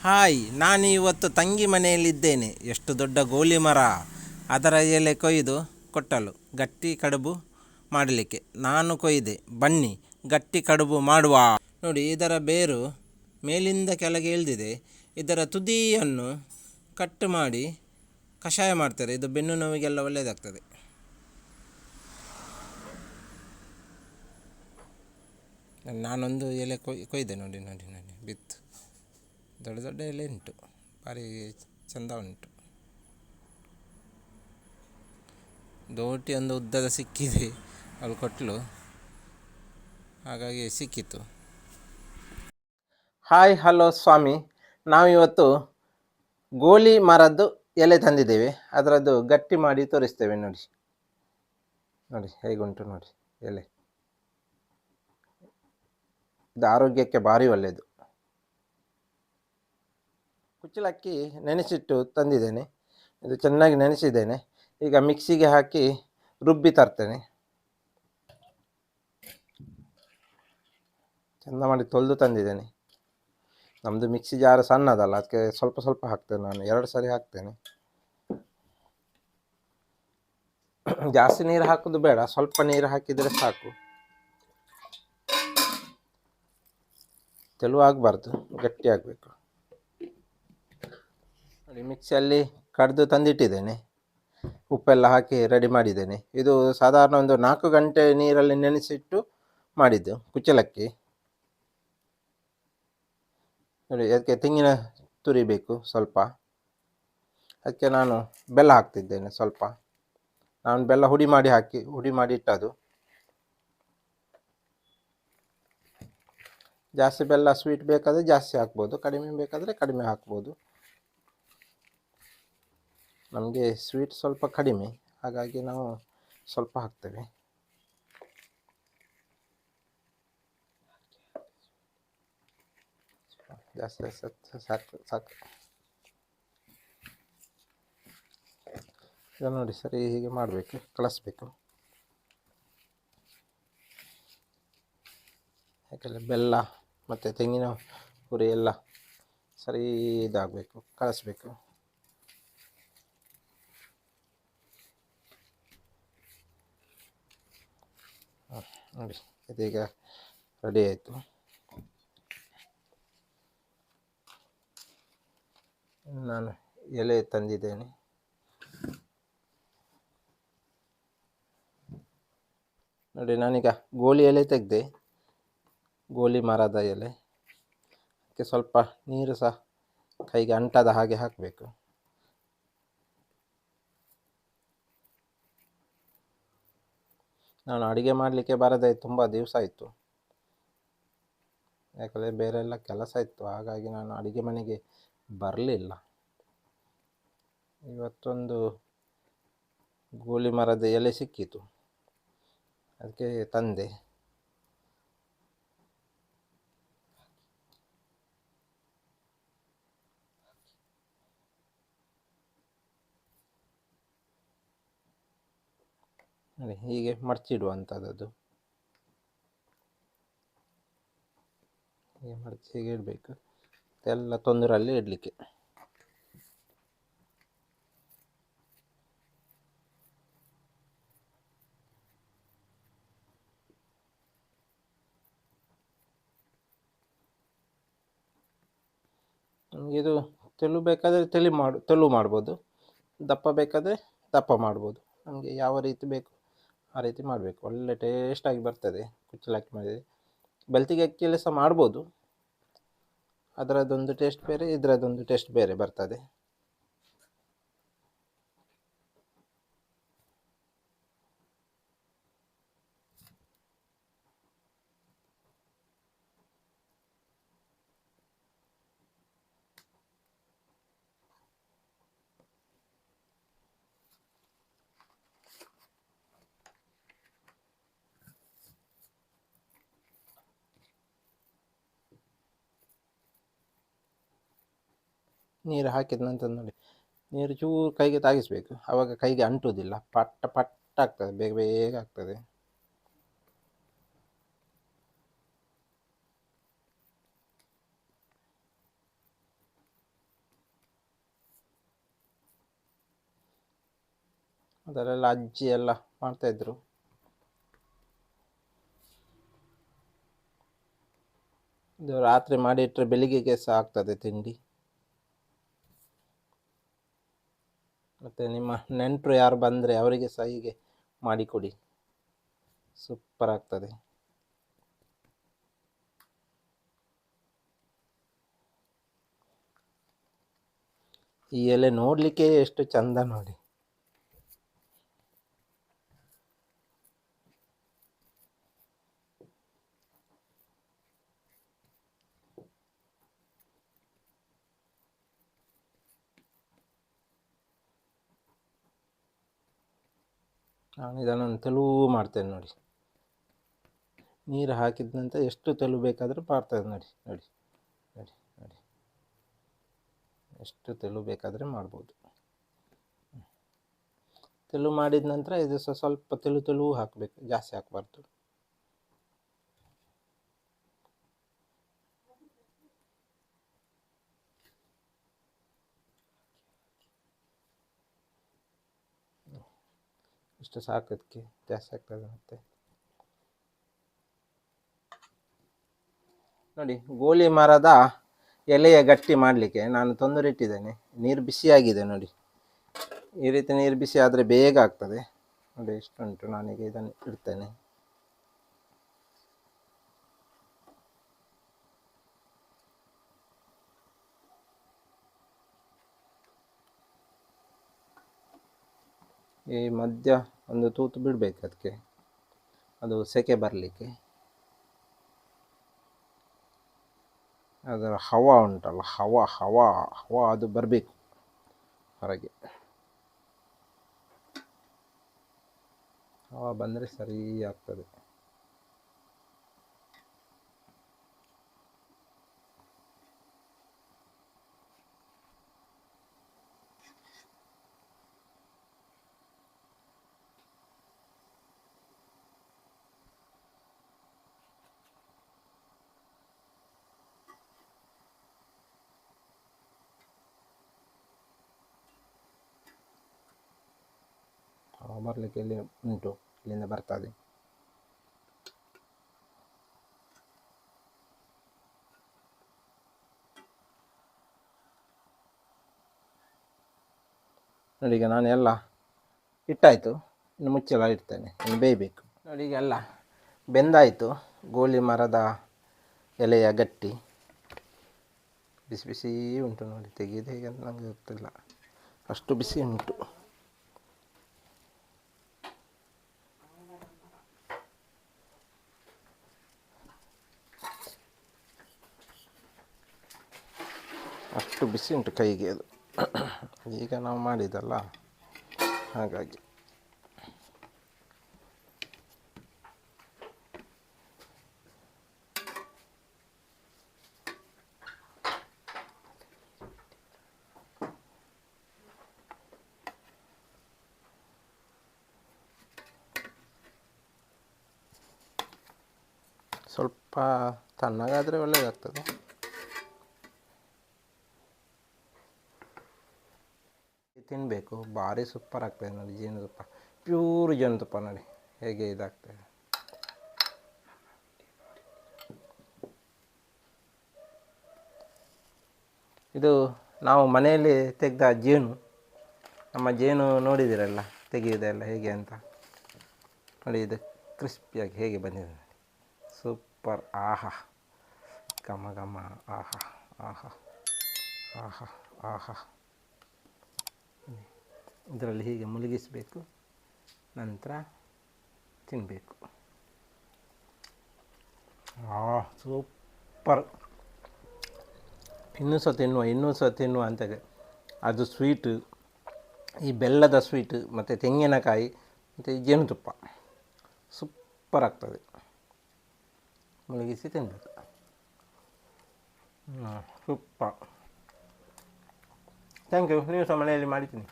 Hi, ನಾನು ಇವತ್ತು ತಂಗಿ ಮನೆಯಲ್ಲಿದ್ದೇನೆ. ಎಷ್ಟು ದೊಡ್ಡ ಗೋಲಿ ಮರ! ಅದರ ಎಲೆ ಕೊಯ್ದು ಕೊಟ್ಟಳು ಗಟ್ಟಿ ಕಡುಬು ಮಾಡಲಿಕ್ಕೆ. ನಾನು ಕೊಯ್ದೆ. ಬನ್ನಿ ಗಟ್ಟಿ ಕಡುಬು ಮಾಡುವ. ನೋಡಿ, ಇದರ ಬೇರು ಮೇಲಿಂದ ಕೆಳಗೆ ಇಳಿದಿದೆ. ಇದರ ತುದಿಯನ್ನು ಕಟ್ ಮಾಡಿ ಕಷಾಯ ಮಾಡ್ತಾರೆ. ಇದು ಬೆನ್ನು ನೋವಿಗೆಲ್ಲ ಒಳ್ಳೆಯದಾಗ್ತದೆ. ನಾನೊಂದು ಎಲೆ ಕೊಯ್ದೆ. ನೋಡಿ ನೋಡಿ ನೋಡಿ, ಬಿತ್ತು. ದೊಡ್ಡ ದೊಡ್ಡ ಎಲೆ ಉಂಟು, ಭಾರಿ ಚೆಂದ ಉಂಟು. ದೋಟಿ ಒಂದು ಉದ್ದದ ಸಿಕ್ಕಿದೆ, ಅವಳು ಕೊಟ್ಟಳು, ಹಾಗಾಗಿ ಸಿಕ್ಕಿತು. ಹಾಯ್, ಹಲೋ ಸ್ವಾಮಿ. ನಾವಿವತ್ತು ಗೋಲಿ ಮರದ್ದು ಎಲೆ ತಂದಿದ್ದೇವೆ. ಅದರದ್ದು ಗಟ್ಟಿ ಮಾಡಿ ತೋರಿಸ್ತೇವೆ. ನೋಡಿ ನೋಡಿ ಹೇಗುಂಟು ನೋಡಿ ಎಲೆ. ಇದು ಆರೋಗ್ಯಕ್ಕೆ ಭಾರಿ ಒಳ್ಳೆಯದು. ಕುಚ್ಚಲಕ್ಕಿ ನೆನೆಸಿಟ್ಟು ತಂದಿದ್ದೇನೆ. ಇದು ಚೆನ್ನಾಗಿ ನೆನೆಸಿದ್ದೇನೆ. ಈಗ ಮಿಕ್ಸಿಗೆ ಹಾಕಿ ರುಬ್ಬಿ ತರ್ತೇನೆ. ಚೆಂದ ಮಾಡಿ ತೊಳೆದು ತಂದಿದ್ದೇನೆ. ನಮ್ಮದು ಮಿಕ್ಸಿ ಜಾರು ಸಣ್ಣದಲ್ಲ, ಅದಕ್ಕೆ ಸ್ವಲ್ಪ ಸ್ವಲ್ಪ ಹಾಕ್ತೇನೆ. ನಾನು 2 ಸರಿ ಹಾಕ್ತೇನೆ. ಜಾಸ್ತಿ ನೀರು ಹಾಕೋದು ಬೇಡ, ಸ್ವಲ್ಪ ನೀರು ಹಾಕಿದರೆ ಸಾಕು. ತೆಳುವಾಗಬಾರ್ದು, ಗಟ್ಟಿ ಆಗಬೇಕು. ನೋಡಿ, ಮಿಕ್ಸಿಯಲ್ಲಿ ಕಡಿದು ತಂದಿಟ್ಟಿದ್ದೇನೆ. ಉಪ್ಪೆಲ್ಲ ಹಾಕಿ ರೆಡಿ ಮಾಡಿದ್ದೇನೆ. ಇದು ಸಾಧಾರಣ ಒಂದು 4 ಗಂಟೆ ನೀರಲ್ಲಿ ನೆನೆಸಿಟ್ಟು ಮಾಡಿದ್ದು ಕುಚ್ಚಲಕ್ಕಿ. ನೋಡಿ, ಅದಕ್ಕೆ ತೆಂಗಿನ ತುರಿ ಬೇಕು ಸ್ವಲ್ಪ. ಅದಕ್ಕೆ ನಾನು ಬೆಲ್ಲ ಹಾಕ್ತಿದ್ದೇನೆ ಸ್ವಲ್ಪ. ನಾನು ಬೆಲ್ಲ ಹುಡಿ ಮಾಡಿ ಇಟ್ಟದು. ಜಾಸ್ತಿ ಬೆಲ್ಲ ಸ್ವೀಟ್ ಬೇಕಾದರೆ ಜಾಸ್ತಿ ಹಾಕ್ಬೋದು, ಕಡಿಮೆ ಬೇಕಾದರೆ ಕಡಿಮೆ ಹಾಕ್ಬೋದು. ನಮಗೆ ಸ್ವೀಟ್ ಸ್ವಲ್ಪ ಕಡಿಮೆ, ಹಾಗಾಗಿ ನಾವು ಸ್ವಲ್ಪ ಹಾಕ್ತೇವೆ. ಜಾಸ್ತಿ ಸಾಕು ಸಾಕು. ಈಗ ನೋಡಿ, ಸರಿ ಹೀಗೆ ಮಾಡಬೇಕು, ಕಳಿಸ್ಬೇಕು. ಯಾಕೆಂದರೆ ಬೆಲ್ಲ ಮತ್ತು ತೆಂಗಿನ ಪುರಿ ಎಲ್ಲ ಸರಿ ಇದಾಗಬೇಕು, ಕಳಿಸ್ಬೇಕು. ನೋಡಿ, ಇದೀಗ ರೆಡಿ ಆಯಿತು. ನಾನು ಎಲೆ ತಂದಿದ್ದೇನೆ. ನೋಡಿ, ನಾನೀಗ ಗೋಲಿ ಎಲೆ ತೆಗೆದೆ, ಗೋಲಿ ಮರದ ಎಲೆ. ಅದಕ್ಕೆ ಸ್ವಲ್ಪ ನೀರು ಸಹ ಕೈಗೆ ಅಂಟದ ಹಾಗೆ ಹಾಕಬೇಕು. ನಾನು ಅಡುಗೆ ಮಾಡಲಿಕ್ಕೆ ಬರದೆ ತುಂಬ ದಿವಸ ಆಯಿತು. ಯಾಕಂದರೆ ಬೇರೆ ಎಲ್ಲ ಕೆಲಸ ಇತ್ತು, ಹಾಗಾಗಿ ನಾನು ಅಡುಗೆ ಮನೆಗೆ ಬರಲಿಲ್ಲ. ಇವತ್ತೊಂದು ಗೋಲಿ ಮರದ ಎಲೆ ಸಿಕ್ಕಿತು, ಅದಕ್ಕೆ ತಂದೆ. ನೋಡಿ, ಹೀಗೆ ಮಡಚಿಡುವಂಥದ್ದು. ಹೀಗೆ ಮಡಚಿ ಹೀಗೆ ಇಡಬೇಕು, ಎಲ್ಲ ತೊಂದರಲ್ಲಿ ಇಡಲಿಕ್ಕೆ. ನಮಗೆ ಇದು ತೆಳು ಬೇಕಾದರೆ ತೆಳು ಮಾಡ್ಬೋದು, ದಪ್ಪ ಬೇಕಾದರೆ ದಪ್ಪ ಮಾಡ್ಬೋದು. ನಮಗೆ ಯಾವ ರೀತಿ ಬೇಕು ಆ ರೀತಿ ಮಾಡಬೇಕು. ಒಳ್ಳೆ ಟೇಸ್ಟಾಗಿ ಬರ್ತದೆ ಕುಚ್ಚಲಕ್ಕಿ ಮಾಡಿದರೆ. ಬೆಳ್ತಿಗೆ ಅಕ್ಕಿಯಲ್ಲಿ ಸಹ ಮಾಡ್ಬೋದು, ಅದರದ್ದೊಂದು ಟೇಸ್ಟ್ ಬೇರೆ, ಇದರದ್ದೊಂದು ಟೇಸ್ಟ್ ಬೇರೆ ಬರ್ತದೆ. ನೀರು ಹಾಕಿದ ನಂತರ ನೋಡಿ, ನೀರು ಚೂರು ಕೈಗೆ ತಾಗಿಸ್ಬೇಕು, ಆವಾಗ ಕೈಗೆ ಅಂಟುವುದಿಲ್ಲ, ಪಟ್ಟ ಪಟ್ಟ ಆಗ್ತದೆ, ಬೇಗ ಬೇಗ ಆಗ್ತದೆ. ಅದರೆಲ್ಲ ಅಜ್ಜಿ ಎಲ್ಲ ಮಾಡ್ತಾಯಿದ್ರು. ಇದು ರಾತ್ರಿ ಮಾಡಿಟ್ಟರೆ ಬೆಳಿಗ್ಗೆಗೆ ಸಹ ಆಗ್ತದೆ ತಿಂಡಿ. ಮತ್ತು ನಿಮ್ಮ ನೆಂಟರು ಯಾರು ಬಂದರೆ ಅವರಿಗೆ ಸಹ ಹೀಗೆ ಮಾಡಿಕೊಡಿ, ಸೂಪರ್ ಆಗ್ತದೆ. ಈ ಎಲೆ ನೋಡಲಿಕ್ಕೆ ಎಷ್ಟು ಚಂದ ನೋಡಿ. ನಾನು ಇದನ್ನು ತೆಳು ಮಾಡ್ತೇನೆ ನೋಡಿ. ನೀರು ಹಾಕಿದ ನಂತರ ಎಷ್ಟು ತೆಳು ಬೇಕಾದರೂ ಮಾಡ್ತದೆ ನೋಡಿ. ನೋಡಿ ನೋಡಿ ನೋಡಿ, ಎಷ್ಟು ತೆಳು ಬೇಕಾದರೆ ಮಾಡ್ಬೋದು. ತೆಳು ಮಾಡಿದ ನಂತರ ಇದು ಸ್ವಲ್ಪ ತೆಳು ಹಾಕಬೇಕು, ಜಾಸ್ತಿ ಹಾಕಬಾರ್ದು. ಇಷ್ಟು ಸಾಕೋದಕ್ಕೆ ಜಾಸ್ತಿ ಆಗ್ತದೆ. ಮತ್ತೆ ನೋಡಿ, ಗೋಳಿ ಮರದ ಎಲೆಯ ಗಟ್ಟಿ ಮಾಡಲಿಕ್ಕೆ ನಾನು ತೊಂದರೆ ಇಟ್ಟಿದ್ದೇನೆ. ನೀರು ಬಿಸಿಯಾಗಿದೆ ನೋಡಿ. ಈ ರೀತಿ ನೀರು ಬಿಸಿ ಆದರೆ ಬೇಗ ಆಗ್ತದೆ ನೋಡಿ. ಇಷ್ಟುಂಟು, ನಾನೀಗ ಇದನ್ನು ಇಡ್ತೇನೆ. ಈ ಮಧ್ಯ ಒಂದು ತೂತು ಬಿಡಬೇಕು ಅದಕ್ಕೆ, ಅದು ಸೆಕೆ ಬರಲಿಕ್ಕೆ. ಅದರ ಹವಾ ಉಂಟಲ್ಲ, ಹವಾ ಅದು ಬರಬೇಕು ಹೊರಗೆ. ಹವಾ ಬಂದರೆ ಸರಿ ಆಗ್ತದೆ. ಹವಾ ಬರಲಿಕ್ಕೆ ಇಲ್ಲಿ ಉಂಟು, ಇಲ್ಲಿಂದ ಬರ್ತದೆ. ನೋಡಿ, ಈಗ ನಾನು ಎಲ್ಲ ಇಟ್ಟಾಯಿತು. ಇನ್ನು ಮುಚ್ಚಳ ಇಡ್ತೇನೆ, ಇನ್ನು ಬೇಯಬೇಕು ನೋಡಿ. ಈಗ ಎಲ್ಲ ಬೆಂದಾಯಿತು. ಗೋಳಿ ಮರದ ಎಲೆಯ ಗಟ್ಟಿ ಬಿಸಿ ಬಿಸಿ ಉಂಟು ನೋಡಿ. ತೆಗೆಯೋದು ಹೇಗೆ ಅಂತ ನನಗೆ ಗೊತ್ತಿಲ್ಲ, ಅಷ್ಟು ಬಿಸಿ ಉಂಟು. ಅಷ್ಟು ಬಿಸಿ ಉಂಟು ಕೈಗೆ ಅದು. ಈಗ ನಾವು ಮಾಡಿದ್ದಲ್ಲ, ಹಾಗಾಗಿ. ಸ್ವಲ್ಪ ತಣ್ಣಗಾದರೆ ಒಳ್ಳೆಯದಾಗ್ತದೆ. ತಿನ್ನಬೇಕು, ಭಾರಿ ಸೂಪರ್ ಆಗ್ತದೆ ನೋಡಿ. ಜೇನುತುಪ್ಪ, ಪ್ಯೂರ್ ಜೇನುತುಪ್ಪ ನೋಡಿ ಹೇಗೆ ಇದಾಗ್ತದೆ. ಇದು ನಾವು ಮನೆಯಲ್ಲಿ ತೆಗೆದ ಜೇನು. ನಮ್ಮ ಜೇನು ನೋಡಿದ್ದೀರಲ್ಲ ತೆಗೆಯೋದೆಲ್ಲ ಹೇಗೆ ಅಂತ ನೋಡಿ. ಇದು ಕ್ರಿಸ್ಪಿಯಾಗಿ ಹೇಗೆ ಬಂದಿದೆ ನೋಡಿ, ಸೂಪರ್. ಆಹಾ, ಘಮ ಘಮ, ಆಹಾ ಆಹಾ ಆಹಾ ಆಹಾ. ಇದರಲ್ಲಿ ಹೀಗೆ ಮುಳುಗಿಸಬೇಕು, ನಂತರ ತಿನ್ನಬೇಕು. ಸೂಪರ್. ಇನ್ನೂ ಸಹ ತಿನ್ನುವ ಅಂತ. ಅದು ಸ್ವೀಟು, ಈ ಬೆಲ್ಲದ ಸ್ವೀಟು ಮತ್ತು ತೆಂಗಿನಕಾಯಿ ಮತ್ತು ಈ ಜೇನುತುಪ್ಪ ಸೂಪರ್ ಆಗ್ತದೆ. ಮುಳುಗಿಸಿ ತಿನ್ನಬೇಕು. ಸೂಪರ್. Thank you. ನೀವು ಸಹ ಮನೆಯಲ್ಲಿ ಮಾಡಿ ತಿನ್ನಿ.